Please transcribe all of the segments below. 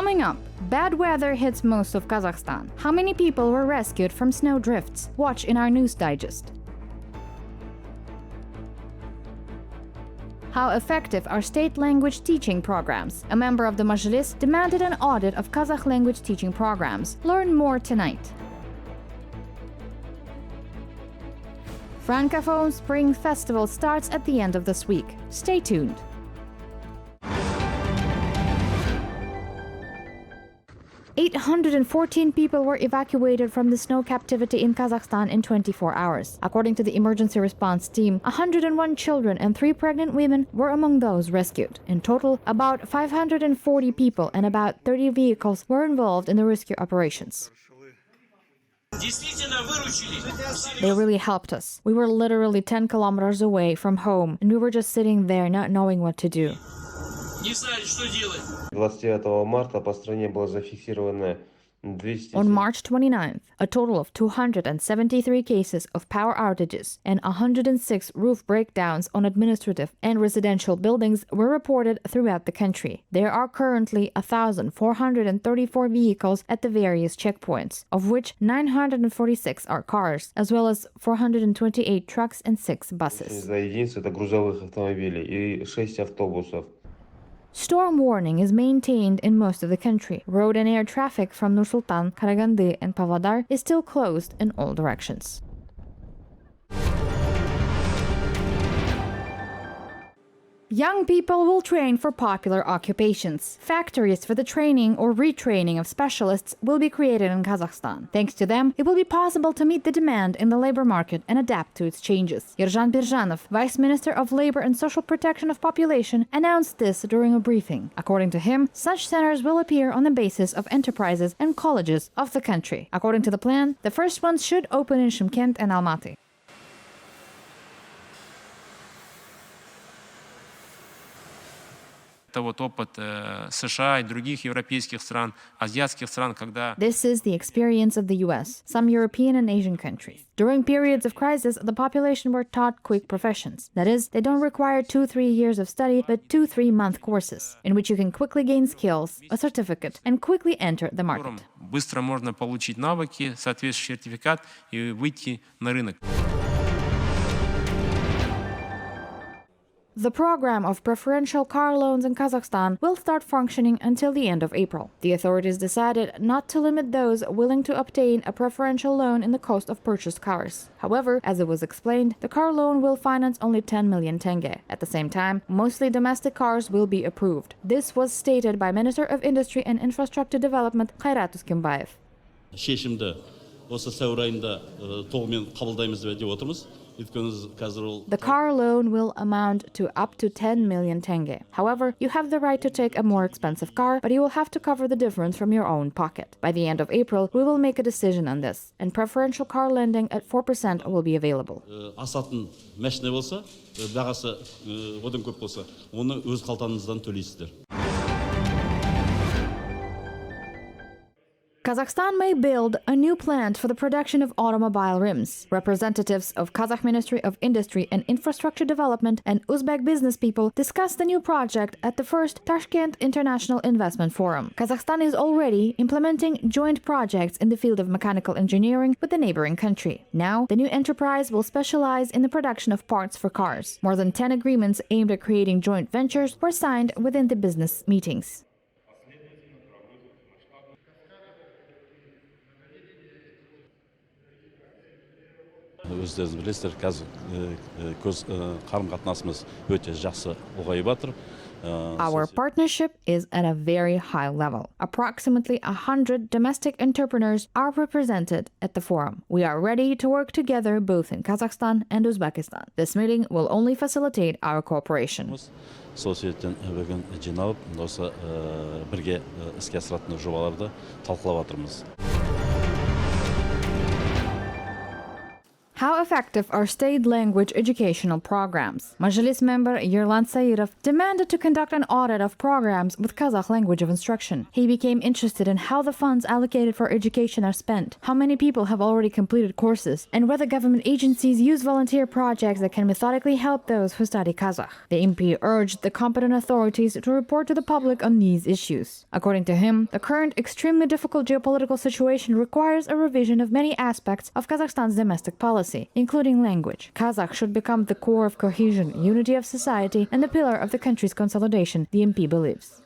Coming up, bad weather hits most of Kazakhstan. How many people were rescued from snow drifts? Watch in our news digest. How effective are state language teaching programs? A member of the Mazhilis demanded an audit of Kazakh language teaching programs. Learn more tonight. Francophone Spring Festival starts at the end of this week. Stay tuned. "814 people were evacuated from the snow captivity in Kazakhstan in 24 hours. According to the emergency response team, 101 children and 3 pregnant women were among those rescued. In total, about 540 people and about 30 vehicles were involved in the rescue operations. They really helped us. We were literally 10 kilometers away from home, and we were just sitting there not knowing what to do." 29 марта по стране было зафиксировано 200... On March 29th, a total of 273 cases of power outages and 106 roof breakdowns on administrative and residential buildings were reported throughout the country. There are currently 1,434 vehicles at the various checkpoints, of which 946 are cars, as well as 428 trucks and 6 buses. За единиц это грузовых автомобилей и 6 автобусов. Storm warning is maintained in most of the country. Road and air traffic from Nur-Sultan, Karaganda, and Pavlodar is still closed in all directions. Young people will train for popular occupations. Factories for the training or retraining of specialists will be created in Kazakhstan. Thanks to them, it will be possible to meet the demand in the labor market and adapt to its changes. Yerzhan Birjanov, Vice Minister of Labor and Social Protection of Population, announced this during a briefing. According to him, such centers will appear on the basis of enterprises and colleges of the country. According to the plan, the first ones should open in Shymkent and Almaty. Это вот опыт США и других европейских стран, азиатских стран, когда... This is the experience of the US, some European and Asian countries. During periods of crisis, the population were taught quick professions. That is, they don't require 2-3 years of study, but 2-3-month courses, in which you can quickly gain skills, a certificate, and quickly enter the market. Быстро можно получить навыки, соответствующий сертификат и выйти на рынок. The program of preferential car loans in Kazakhstan will start functioning until the end of April. The authorities decided not to limit those willing to obtain a preferential loan in the cost of purchased cars. However, as it was explained, the car loan will finance only 10 million tenge. At the same time, mostly domestic cars will be approved. This was stated by Minister of Industry and Infrastructure Development Kairat Uskimbayev. Шешімді осы сәуір айында толығымен қабылдаймыз деп отырмыз. The car loan will amount to up to 10 million tenge. However, you have the right to take a more expensive car, but you will have to cover the difference from your own pocket. By the end of April, we will make a decision on this, and preferential car lending at 4% will be available. Асатын мәшіне болса, бағасы одан көп болса, оны өз қалтаңыздан төлейсіздер. Kazakhstan may build a new plant for the production of automobile rims. Representatives of Kazakh Ministry of Industry and Infrastructure Development and Uzbek business people discussed the new project at the first Tashkent International Investment Forum. Kazakhstan is already implementing joint projects in the field of mechanical engineering with the neighboring country. Now, the new enterprise will specialize in the production of parts for cars. More than 10 agreements aimed at creating joint ventures were signed within the business meetings. Өздеріңіз білесіздер, қазір қарым-қатынасымыз өте жақсы ұлғайып жатыр. Our partnership is at a very high level. Approximately 100 domestic entrepreneurs are represented at the forum. We are ready to work together both in Kazakhstan and Uzbekistan. This meeting will only facilitate our cooperation. Сол себептен бүгін жиналып, осы бірге іске асыратын жобаларды талқылап жатырмыз. How effective are state language educational programs? Mazhilis member Yerlan Sairov demanded to conduct an audit of programs with Kazakh language of instruction. He became interested in how the funds allocated for education are spent, how many people have already completed courses, and whether government agencies use volunteer projects that can methodically help those who study Kazakh. The MP urged the competent authorities to report to the public on these issues. According to him, the current extremely difficult geopolitical situation requires a revision of many aspects of Kazakhstan's domestic policy, including language. Kazakh should become the core of cohesion, unity of society, and the pillar of the country's consolidation, the MP believes.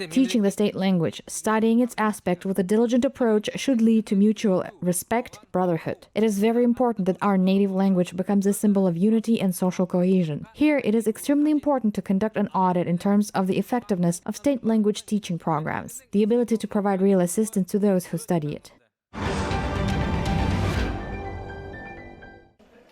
Teaching the state language, studying its aspect with a diligent approach should lead to mutual respect, brotherhood. It is very important that our native language becomes a symbol of unity and social cohesion. Here, it is extremely important to conduct an audit in terms of the effectiveness of state language teaching programs, the ability to provide real assistance to those who study it.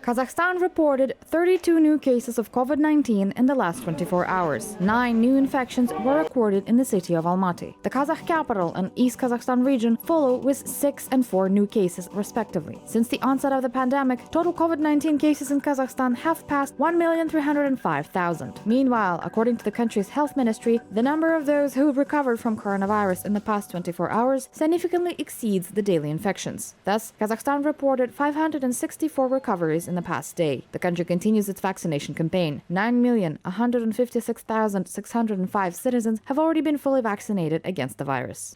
Kazakhstan reported 32 new cases of COVID-19 in the last 24 hours. 9 new infections were recorded in the city of Almaty. The Kazakh capital and East Kazakhstan region follow with 6 and 4 new cases respectively. Since the onset of the pandemic, total COVID-19 cases in Kazakhstan have passed 1,305,000. Meanwhile, according to the country's health ministry, the number of those who recovered from coronavirus in the past 24 hours significantly exceeds the daily infections. Thus, Kazakhstan reported 564 recoveries in the past day. The country continues its vaccination campaign. 9,156,605 citizens have already been fully vaccinated against the virus.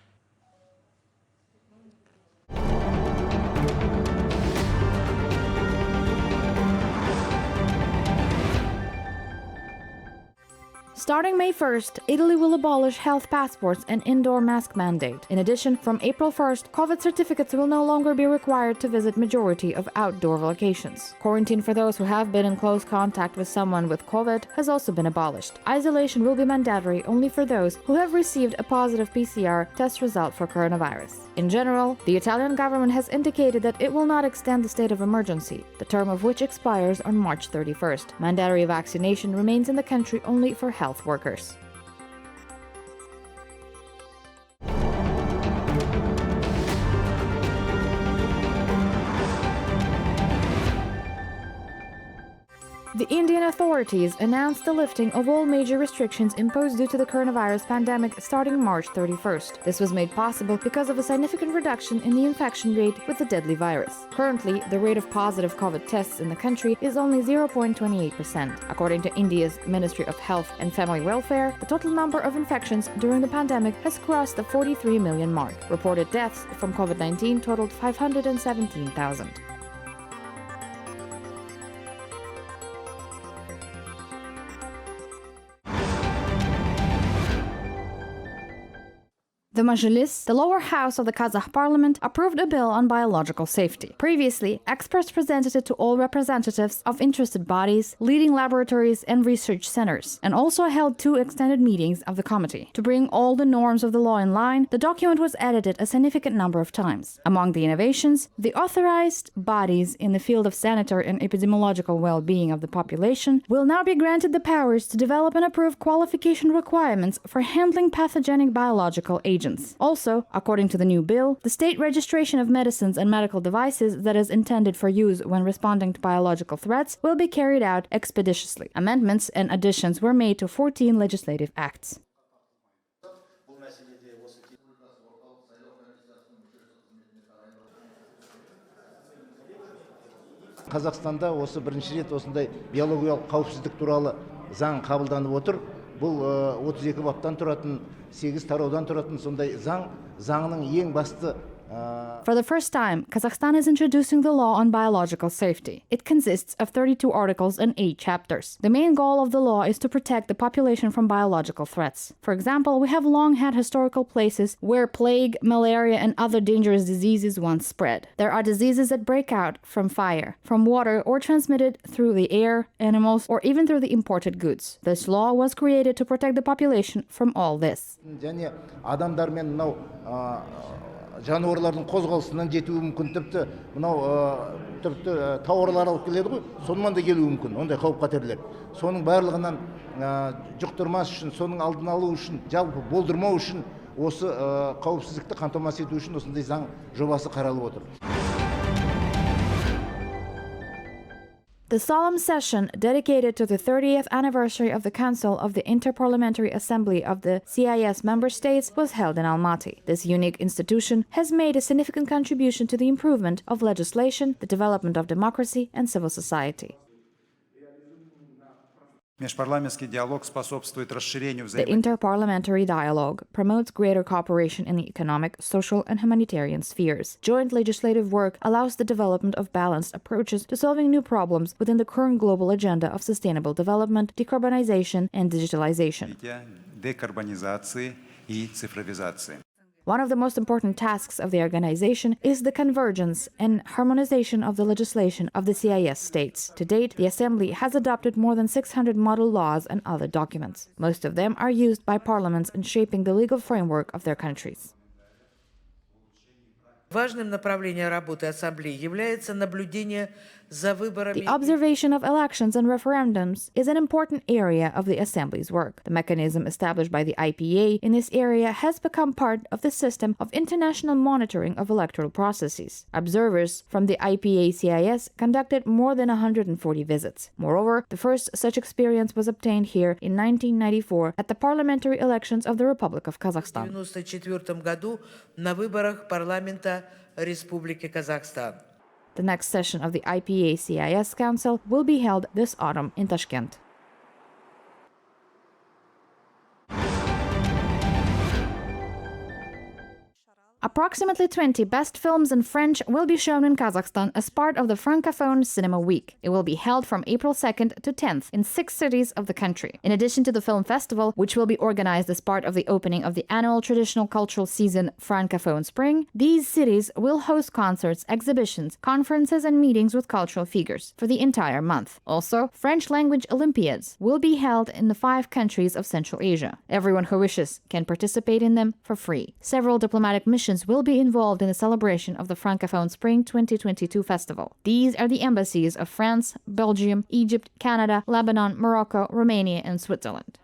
Starting May 1st, Italy will abolish health passports and indoor mask mandate. In addition, from April 1st, COVID certificates will no longer be required to visit majority of outdoor locations. Quarantine for those who have been in close contact with someone with COVID has also been abolished. Isolation will be mandatory only for those who have received a positive PCR test result for coronavirus. In general, the Italian government has indicated that it will not extend the state of emergency, the term of which expires on March 31st. Mandatory vaccination remains in the country only for health workers. The Indian authorities announced the lifting of all major restrictions imposed due to the coronavirus pandemic starting March 31st. This was made possible because of a significant reduction in the infection rate with the deadly virus. Currently, the rate of positive COVID tests in the country is only 0.28%. According to India's Ministry of Health and Family Welfare, the total number of infections during the pandemic has crossed the 43 million mark. Reported deaths from COVID-19 totaled 517,000. The Mazhilis, the lower house of the Kazakh parliament, approved a bill on biological safety. Previously, experts presented it to all representatives of interested bodies, leading laboratories and research centers, and also held 2 extended meetings of the committee. To bring all the norms of the law in line, the document was edited a significant number of times. Among the innovations, the authorized bodies in the field of sanitary and epidemiological well-being of the population will now be granted the powers to develop and approve qualification requirements for handling pathogenic biological agents. Also, according to the new bill, the state registration of medicines and medical devices that is intended for use when responding to biological threats will be carried out expeditiously. Amendments and additions were made to 14 legislative acts. Қазақстанда осы бірінші рет осындай биологиялық қауіпсіздік туралы заң қабылданып отыр. Бұл 32 баптан тұратын, 8 тараудан тұратын сондай заңның ең басты. For the first time, Kazakhstan is introducing the law on biological safety. It consists of 32 articles and 8 chapters. The main goal of the law is to protect the population from biological threats. For example, we have long had historical places where plague, malaria, and other dangerous diseases once spread. There are diseases that break out from fire, from water, or transmitted through the air, animals, or even through the imported goods. This law was created to protect the population from all this. Және адамдар мен мынау жануарлардың қозғалысынан жетуі мүмкін, тіпті мынау тауарлар алып келеді ғой, сонымен де келуі мүмкін, ондай қауіп қатерлер. Соның барлығынан жұқтырмас үшін, соның алдын алу үшін, жалпы болдырмау үшін, осы қауіпсіздікті қамтамасыз ету үшін осындай заң жобасы қаралып отыр. The solemn session dedicated to the 30th anniversary of the Council of the Interparliamentary Assembly of the CIS member states was held in Almaty. This unique institution has made a significant contribution to the improvement of legislation, the development of democracy and civil society. The interparliamentary dialogue promotes greater cooperation in the economic, social, and humanitarian spheres. Joint legislative work allows the development of balanced approaches to solving new problems within the current global agenda of sustainable development, decarbonization, and digitalization. One of the most important tasks of the organization is the convergence and harmonization of the legislation of the CIS states. To date, the Assembly has adopted more than 600 model laws and other documents. Most of them are used by parliaments in shaping the legal framework of their countries. Важным направлением работы Ассамблеи является наблюдение за выборами. The observation of elections and referendums is an important area of the Assembly's work. The mechanism established by the IPA in this area has become part of the system of international monitoring of electoral processes. Observers from the IPA-CIS conducted more than 140 visits. Moreover, the first such experience was obtained here in 1994 at the parliamentary elections of the Republic of Kazakhstan. В 1994 году на выборах парламента Республики Казахстан. The next session of the IPA-CIS Council will be held this autumn in Tashkent. Approximately 20 best films in French will be shown in Kazakhstan as part of the Francophone Cinema Week. It will be held from April 2nd to 10th in 6 cities of the country. In addition to the film festival, which will be organized as part of the opening of the annual traditional cultural season Francophone Spring, these cities will host concerts, exhibitions, conferences, and meetings with cultural figures for the entire month. Also, French-language Olympiads will be held in the 5 countries of Central Asia. Everyone who wishes can participate in them for free. Several diplomatic missions will be involved in the celebration of the Francophone Spring-2022 festival. These are the embassies of France, Belgium, Egypt, Canada, Lebanon, Morocco, Romania, and Switzerland.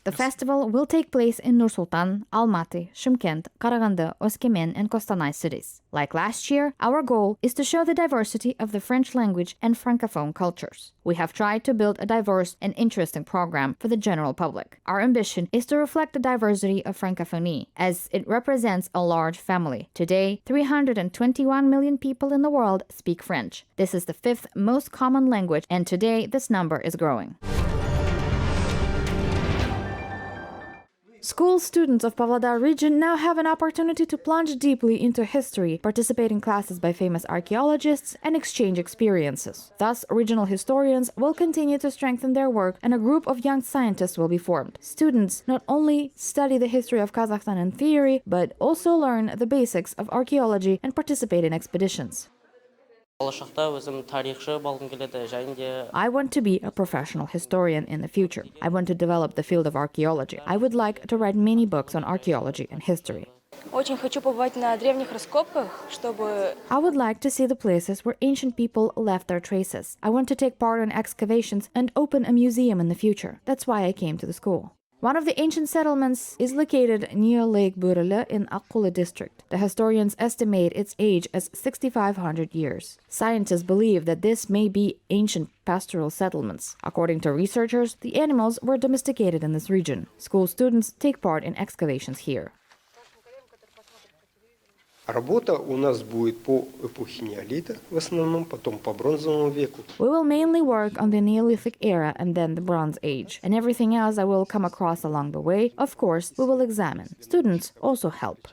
The festival will take place in Nur-Sultan, Almaty, Shymkent, Karaganda, Oskimien, and Kostanay cities. Like last year, our goal is to show the diversity of the French language and Francophone cultures. We have tried to build a diverse and interesting program for the general public. Our ambition is to reflect the diversity of Francophonie, as it represents a large family. Today, 321 million people in the world speak French. This is the 5th most common language, and today this number is growing. School students of Pavlodar region now have an opportunity to plunge deeply into history, participate in classes by famous archaeologists, and exchange experiences. Thus, regional historians will continue to strengthen their work, and a group of young scientists will be formed. Students not only study the history of Kazakhstan in theory, but also learn the basics of archaeology and participate in expeditions. I want to be a professional historian in the future. I want to develop the field of archaeology. I would like to write many books on archaeology and history. I would like to see the places where ancient people left their traces. I want to take part in excavations and open a museum in the future. That's why I came to the school. One of the ancient settlements is located near Lake Burele in arqılы district. The historians estimate its age as 6,500 years. Scientists believe that this may be ancient pastoral settlements. According to researchers, the animals were domesticated in this region. School students take part in excavations here. Работа у нас будет по эпохе неолита, в основном, потом по бронзовому веку. We will mainly work on the Neolithic era and then the Bronze Age, and everything else I will come across along the way, of course, we will examine. Students also help.